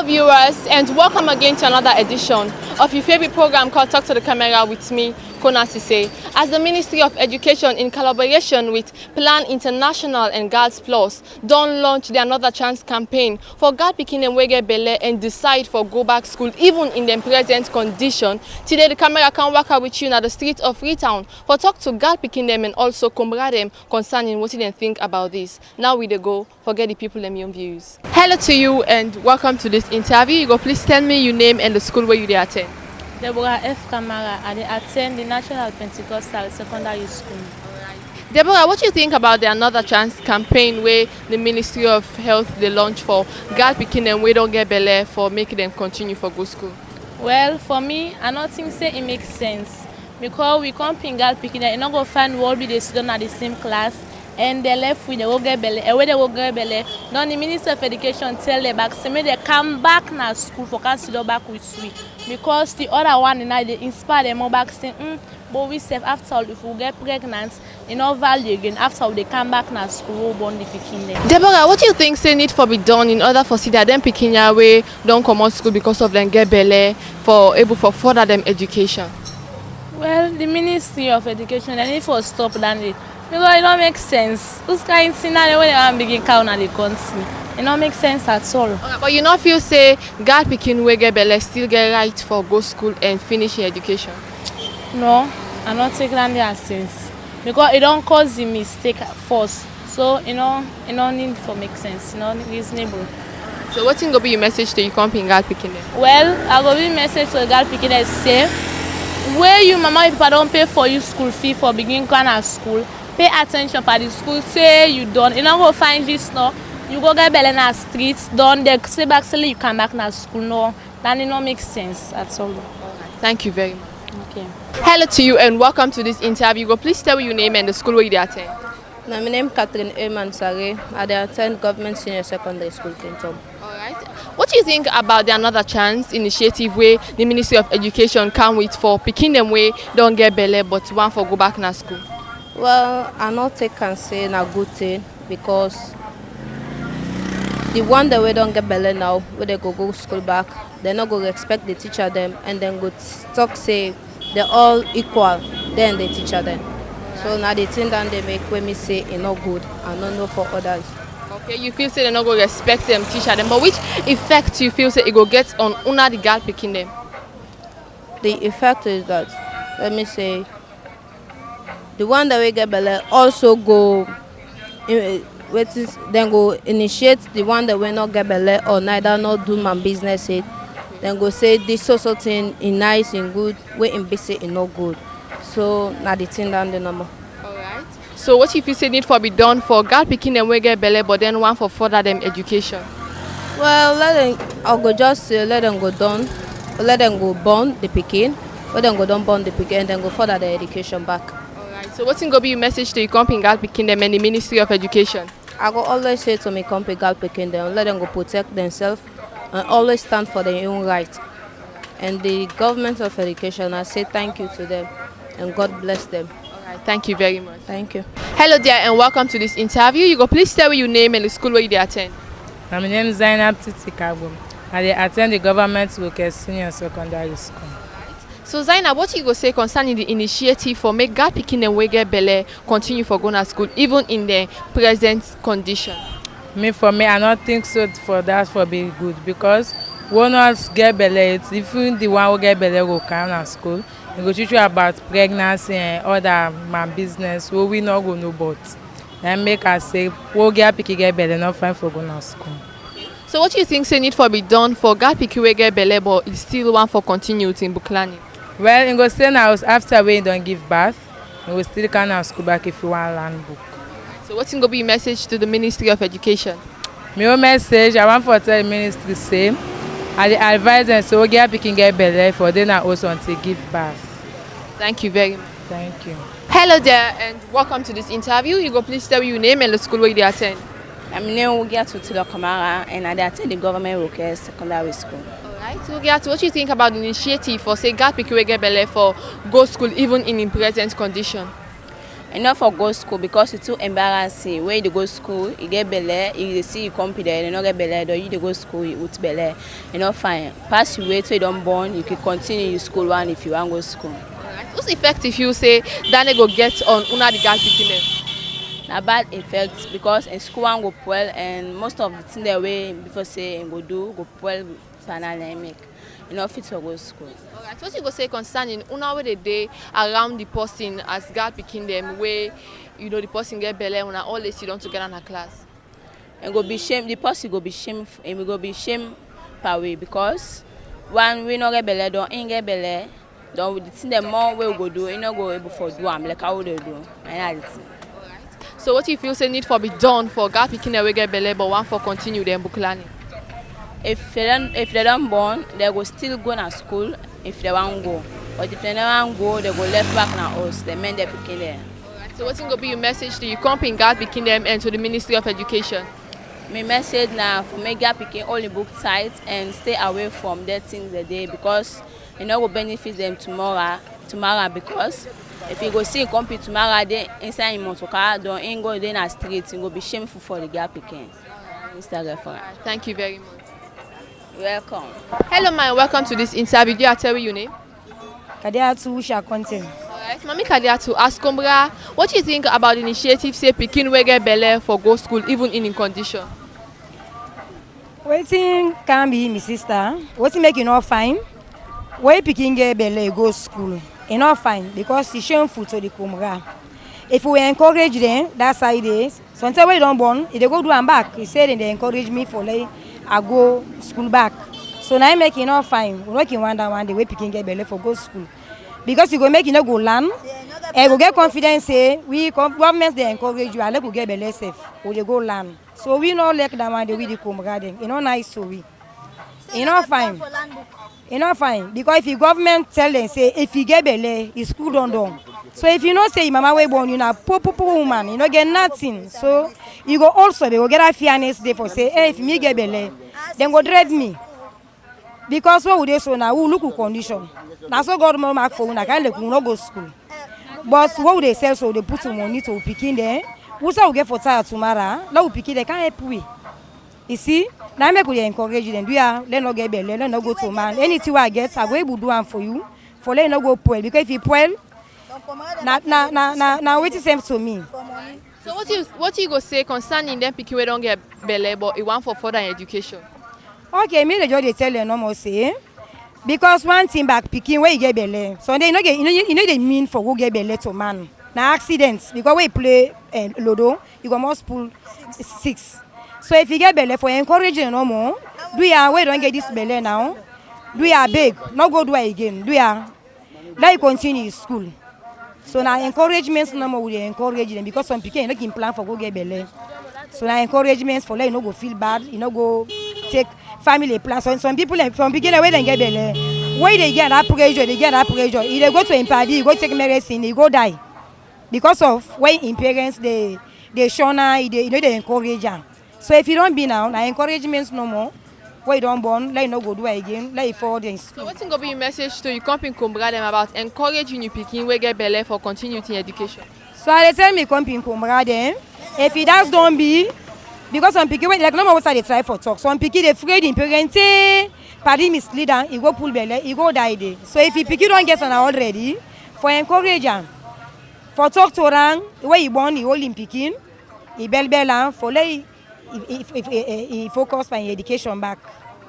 Hello viewers, and welcome again to another edition of your favorite program called Talk to the Camera with me, Kona Sesay. As the Ministry of Education, in collaboration with Plan International and Girls Plus, don launch the Another Chance campaign for girl pikin dem wey get belle and decide for go back school even in their present condition. Today the camera can walk out with you na the street of Freetown for talk to girl pikin dem and also combra dem concerning what they think about this. Now we dey go forget the people and your views. Hello to you and welcome to this interview. You go please tell me your name and the school where you dey attend. Deborah F. Kamara, I attend the National Pentecostal Secondary School. Deborah, what do you think about the Another Chance campaign where the Ministry of Health they launch for girl pikin dem wey don't get belle for making them continue for go school? Well, for me, I don't think say it makes sense because we come in girl pikin dem, you not go find all be the students at the same class. And they left with the will get belly, and when they will get belly, then the Minister of Education tell them back, say they come back now school for consider back with sweet. Because the other one and I they inspire them more back saying, but we say after all if we get pregnant, you know value again after all they come back now school we'll born the pikin them. Deborah, what do you think say need for be done in order for see that them pikin ya way don't come out school because of them get belly for able for further them education? Well, the Ministry of Education they need for stop that. Because it don't make sense. Who's kind of scenario when they want to begin count at the country? It don't make sense at all. Okay, but you not feel say girl pikin wey get belle still get right for go school and finish your education? No, I not take that as sense. Because it don't cause the mistake first. So it don't need for make sense. Reasonable. So what will be your message to your company girl pikin dem? Well, I go be message to the girl pikin dem say, where you mama and papa don't pay for you school fee for begin kind of school. Pay attention for the school, say you done. You don't go find this no. You go get belle in the streets, done. They say back, say you come back to school. No, that it don't make sense at all. Thank you very much. Okay. Hello to you and welcome to this interview. Go please tell me your name and the school where you attend. My name is Catherine Sare. I attend Government Senior Secondary School, Clinton. Alright. What do you think about the Another Chance initiative where the Ministry of Education come with for pikin dem wey don't get belle but want for go back na school? Well, I not take and say a good thing because the one that we don't get belle now, where they go school back, they not go respect the teacher them and then go talk say they're all equal, then the teacher them. So now the thing that they make when me say it's not good and not know for others. Okay, you feel say they not go respect them, teacher them, but which effect you feel say it go get on una the girl pikin them? The effect is that, let me say, the one that we get belle also go, then go initiate the one that we not get belle or neither not do my business it. Then go say this social thing is nice and good, we in basic is not good. So now the thing down the number. Alright. So what if you say need for be done for girl pikin them wey get belle but then one for further them education? Well, I'll go just let them go down, let them go born the pikin, let them go down born the pikin and then go further the education back. So what's going to be your message to your company girl pikin dem and the Ministry of Education? I go always say to my company girl pikin dem, let them go protect themselves and always stand for their own right. And the government of education, I say thank you to them and God bless them. Alright, thank you very much. Thank you. Hello there and welcome to this interview. You go please tell me your name and the school where you attend. My name is Isatu Kona Sesay. I attend the Government Senior Secondary School. So Zainab, what you go say concerning the initiative for make girl pikin dem wey get belle continue for go to school even in the present condition? For me, I don't think so for that for be good because one not get belle, it's even the one who get belle go come to school. They go teach you about pregnancy and other my business where we not go know about. Then make us say, we get pikin get belle not fine for go to school. So what you think say need for be done for girl pikin wey get belle but it still want for continue in book learning? Well, you go stay now after we don't give birth, you will still can school back if you want to learn book. So what's going to be your message to the Ministry of Education? My message, I want to tell the ministry say, I advise them so get picking get belle for them also until give birth. Thank you very much. Thank you. Hello there and welcome to this interview. You go please tell me your name and the school where you attend. My name is Isatu Kona Sesay and I attend the Government Secondary School. Alright, so what do you think about the initiative for say girl pikin wey get belle for go school even in present condition? Enough for go school because it's too embarrassing. When you go school, you get belle, you see you come there, you don't get belle, or you dey go school with belle, fine. Pass you wait till you don't born, you can continue your school one if you want go school. Alright. What's effect if you say that go get on una the girl picking them? Na bad effect because in school one go well and most of the thing the way before say go do go well finally make. Fit to go school. Alright, what you go say concerning una wey dey dey around the person as girl picking them where the person get belle una all dey sit down together in a class? And go be shame. The person go be shame. And we go be shame per way because when we no get belle, don't ain't get belle. Don't with the thing the more we go do, you no go able for do am like how they do. And that's it. Alright. So what you feel say need for be done for girl picking them wey get belle but one for continue them book learning? If they don't born, they go still go to school if they want go. But if they don't want go, they go left back na us. The men they picking them. Alright. So what's going to be your message to you company girl picking them and to the Ministry of Education? My message now for make girl picking all the book tight and stay away from that things the day because will benefit them tomorrow because if you go see compete tomorrow they inside in motor car don't ain't go in a street, it will be shameful for the girl picking. Thank you very much. Welcome. Hello, ma, welcome to this interview. Do you tell me your name? Kadiatu Shakonte. Alright, Mami Kadiatu, ask Kombra, what do you think about the initiative say Pikin wey get belle for go school even in condition? Waiting can be my sister. What's make you not fine? Why Pikin get belle go school? You not fine because it's shameful to the Kombra. If we encourage them, that's how it is. Sometimes when you don't born, if they go do and back, he said they encourage me for like I go school back. So now I make it not fine. We make it one day way Pikin get belle for go school. Because you go make it not go learn. And go get confidence say we governments they encourage you and let go get belle safe. Or they go learn. So we not like that one they with the comrade. You know nice so we. You know fine. You know fine. Because if the government tell them say if you get belle, it's school done. So if you not say mama way born you na poor woman, you not get nothing. So you go also they go get a fairness day for say hey if me get belle, then go dread me. Because what would they so now? Who look at condition? That's what God mark for when I can't not go school. But what would they say so they put some money to Pikin there? Who say we get for tired tomorrow? Now Pikin they can't help we. You see? Now make we encourage them. Do ya let not get belle, let not go to man. Anything I get, I go able do am for you. For let not go poor. Because if you poor, now wait the same to me. So what you go say concerning them Pikin wey don't get belle but it want for further education? Okay, me the judge they tell them no more say. Because one thing back Pikin where you get belle. So they no get you know they mean for go get belle to man. Now accidents because we play Lodo, you go must pull 6. So if you get belle for encouraging no more, do ya we don't get this belle now. Do ya beg, no go do it again. Do ya let you continue school. So now encouragements no more we encourage them because some Pikin no can plan for go get belle. So now encouragements for let you no go feel bad, you no go take family plan. So some people from beginning where they get belle, where they get that pressure, If they go to impadi, you go take medicine, you go die. Because of where in parents they shona, they encourage them. So if you don't be now encouragements no more, where you don't born, let you no go do it again, let you forward in school. So what's going to be your message to you company Kombra them about encouraging you Pikin wey get belle for continuity education? So I tell me company Kombra them, if it does don't be, because some Pikin like no matter what they try for talk, some Pikin they afraid in parenting, party mislead them, he go pull belle, he go die there. So if Pikin don't get on already, for encourage them, for talk to them, where he born, he hold him Pikin, he bell for lay. If focus on education back.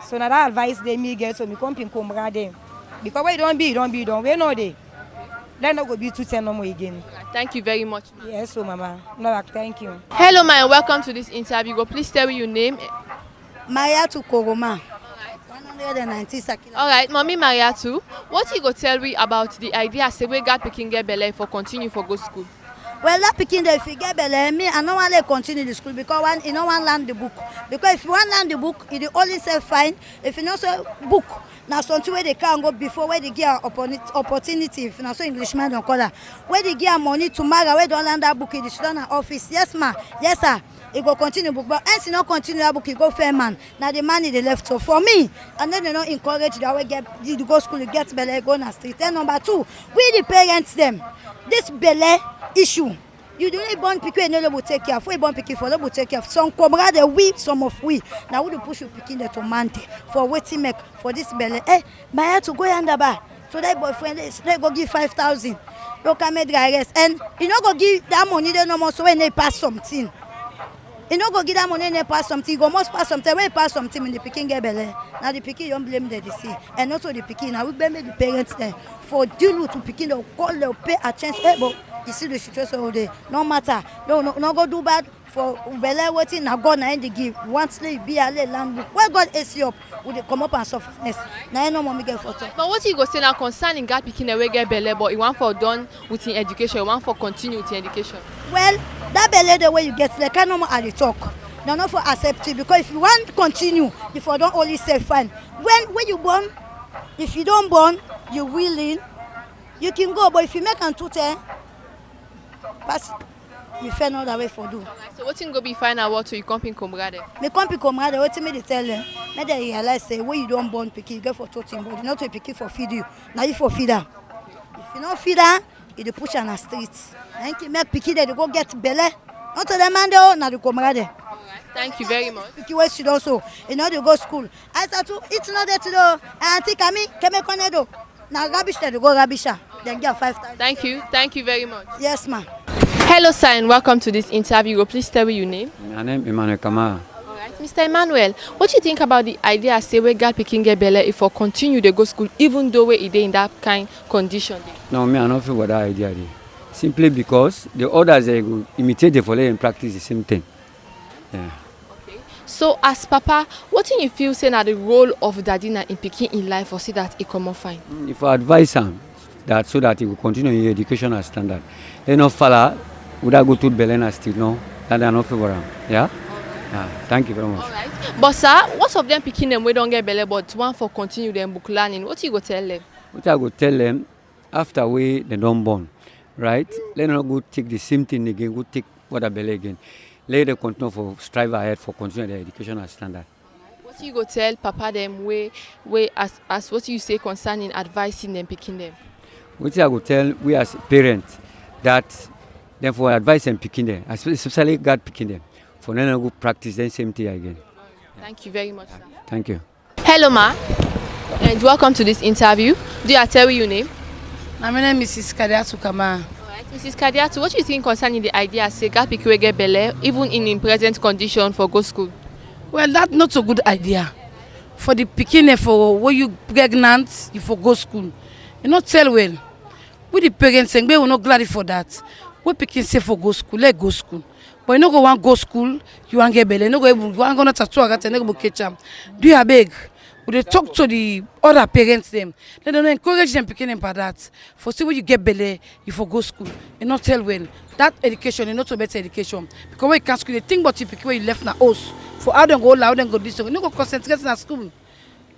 So now that advice they me get so me come in Kombra them. Because why don't be done. We know they. Let not go be 210 no more again. Thank you very much, ma. Yes, so mama. No, thank you. Hello, ma, and welcome to this interview. Go please tell me your name. Isatu Kona Sesay. 190 Sakila. Alright, Mommy Mariatu, what you go tell me about the idea say we got Pikin get belle for continue for go school? Well, that Pikin if you get belle, me I don't want to continue the school because you don't want to learn the book. Because if you want to learn the book, you only say fine. If you know say book, now something where they can go before where they get opportunity. If you know so Englishman don't call that. Where they get money tomorrow, where don't learn that book in the student office. Yes, ma. Yes, sir. He go continue book, but once you not continue that book, he go fair man. Now the money they left. So for me, and then they don't encourage that way get the go school, get belle, go on the street. Then number 2, we the parents them. This belle issue You do not born pikin no will take care. For born pikin for no will take care. Some comrade we, some of we. Now we do push you pikin the tomante for waiting make for this belly. Eh, my head to go under bar. So that boyfriend let go give 5,000. You can make dry rest. And you know go give that money they no more so when they pass something. You know go give that money they pass something. You go must pass something. When you pass something when the pikin get belly. Now the pikin don't blame the DC. And also the pikin. Now we blame the parents there for deal with to pikin. They'll call, they'll pay attention. Hey, but you see the situation all day. No matter. No go do bad for belly waiting. Now God now the give. Once they be a land book. Where God is up, would they come up and suffer? Now no more get photo. But what you go say now concerning God picking away get belly, but you want for done with in education, you want for continue with in education. Well, that belly the way you get like no more at the talk. No, not for accept it because if you want to continue, if you don't only say fine. When you born, if you don't born, you willing, you can go. But if you make an tutor, pass, you fail no that way for do. So what you go be fine at what so you come in comrade? Me come pick comrade. What me they tell them? Me they realize say when you don't born pick, you get for toting, but you not to pick for feed you. Now you for feeder. If you not feeder, you dey push on the streets. Thank you. Make picky they go get belly. Not to the man though, now the comrade. Thank you very much. Picky way should also, you know, they go school. Isatu, it's not there to do. Auntie Kami, keme konedo. Now rubbish they go rubbish. Then get 5,000. Thank you very much. Yes, ma'am. Hello, sir, and welcome to this interview. Please tell me your name. My name is Emmanuel Kamara. All right, Mr. Emmanuel, what do you think about the idea say we girl picking get belly if we continue to go school even though we in that kind condition? No, me I don't feel about that idea. Simply because the others they go imitate the follow and practice the same thing. Yeah. Okay. So as Papa, what do you feel saying are the role of daddy in picking in life or see that it come out fine? If I advise him that so that he will continue his educational standard, then no fella would I go to Belena still no, that I not favor him. Yeah. Thank you very much. All right. But sir, what of them picking them we don't get belly but one for continue them book learning? What you go tell them? What I go tell them after they don't born, right? Let them not go take the same thing again, go take what I belly again. Let them continue for strive ahead for continue their educational standard. What you go tell Papa them way as what you say concerning advising them picking them? What I go tell we as parents that then for advice and picking them, especially God picking them, for them to go practice the same thing again. Thank you very much, sir. Thank you. Hello, ma, and welcome to this interview. Do you tell me your name? My name is Isatu Kona Sesay. Mrs. Kadiatu, what do you think concerning the idea say girl pick we get belly even in present condition for go school? Well, that's not a good idea. For the picking for when you pregnant, you for go school. You not tell well. We the parents saying we will not glad for that. We picking say for go school, let go school. But you no go want go school, you want get belly. You no go able, you want go not tattoo agat, you no go catch them. Do you beg? We they talk to the other parents them. Let them encourage them picking them for that. For see when you get belly, you for go school. You not tell well. That education is not a better education. Because when you can't school, you think about you pick where you left na house. For how them go loud, them go this. You no go concentrate in school. You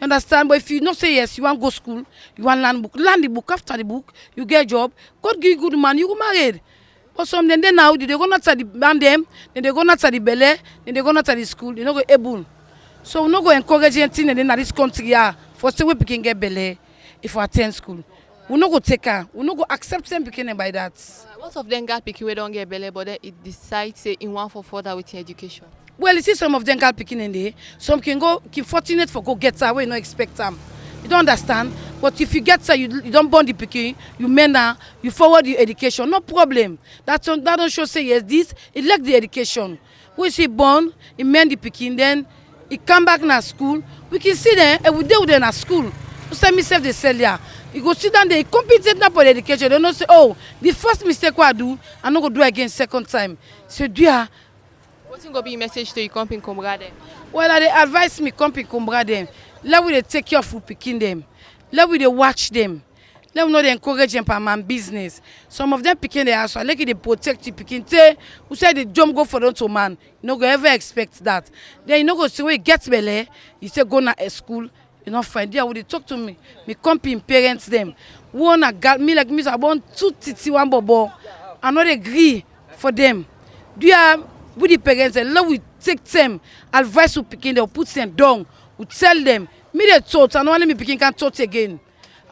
understand? But if you not say yes, you want go school, you want learn book. Learn the book after the book, you get a job. God give you good man, you go married. But some then now they go not to the band them, then they go not to the belly, then they go not to the school. You no go able. So we no go encourage anything in this country here for say we can get belly if we attend school. We no go take her. We no go accept them picking by that. What of them girl picking we don't get belly but then it decides say in one for further with education? Well, you see some of them girl picking in there. Some can go keep fortunate for go get her where you no expect them. You don't understand? But if you get her, you don't burn the picking, you mend her, you forward your education, no problem. That don't show say yes, this, it like the education. We see born, he mend the picking, then he come back na school. We can see them and we deal with them at school. You say myself they sell here. You go sit down there, competent now for the education. They don't say, oh, the first mistake what I do, I'm not gonna do again second time. So do ya? What's going to be a message to you comping comrade? Well, they advise me comping comrade. Let we take care of picking them. Let we watch them. Let we not encourage them for my business. Some of them picking their house, like they protect the picking. Who said they jump go for them to man? You no go ever expect that. Then you no go see where you get belly. You say go na a school. You not find there. When they talk to me comping parents them. One a girl me like me. I want 2 titi 1 bobo. I not agree for them. Do you have with the parents? Let we take them advice to picking. They put them down. We tell them. Me they taught. I don't want me picking can taught again.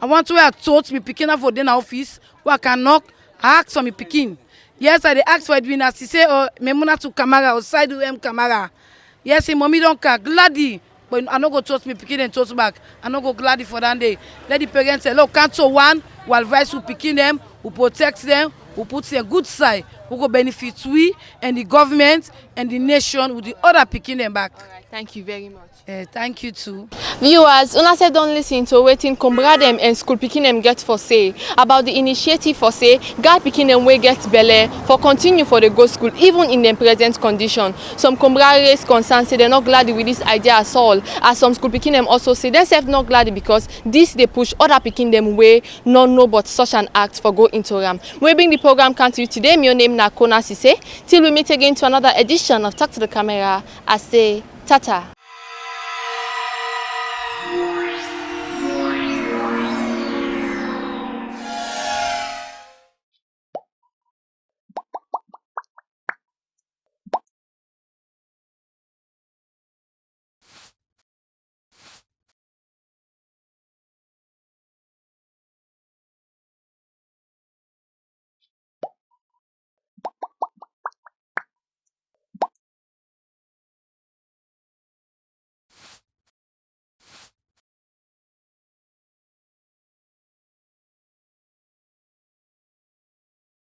I want to wear taught me picking up for dinner office where I can knock, I ask for me picking. Yes, I dey ask for it bin as she say Memuna to Kamara or side M Kamara. Yes, say mommy don car gladly. But I no go trust me pikin dem toast back. I no go gladly for that day. Let the parents say, look, cancel one, we advise who pikin them, who protect them, who put them good side, who go benefit we and the government and the nation with the other pikin them back. All right, thank you very much. Thank you too. Viewers, una say don listen to wetin Kumbra dem and school pikin dem get for say about the initiative for say girl pikin dem wey get belle for continue for the go school even in dem present condition. Some Kumbra raise concern say dem not glad with this idea at all, as some school pikin dem also say dem sef not glad because this dey push other pikin dem wey no know but such an act for go into am. We bring the program come to you today. My name na Kona Sesay. Till we meet again to another edition of Talk to the Camera, I say tata.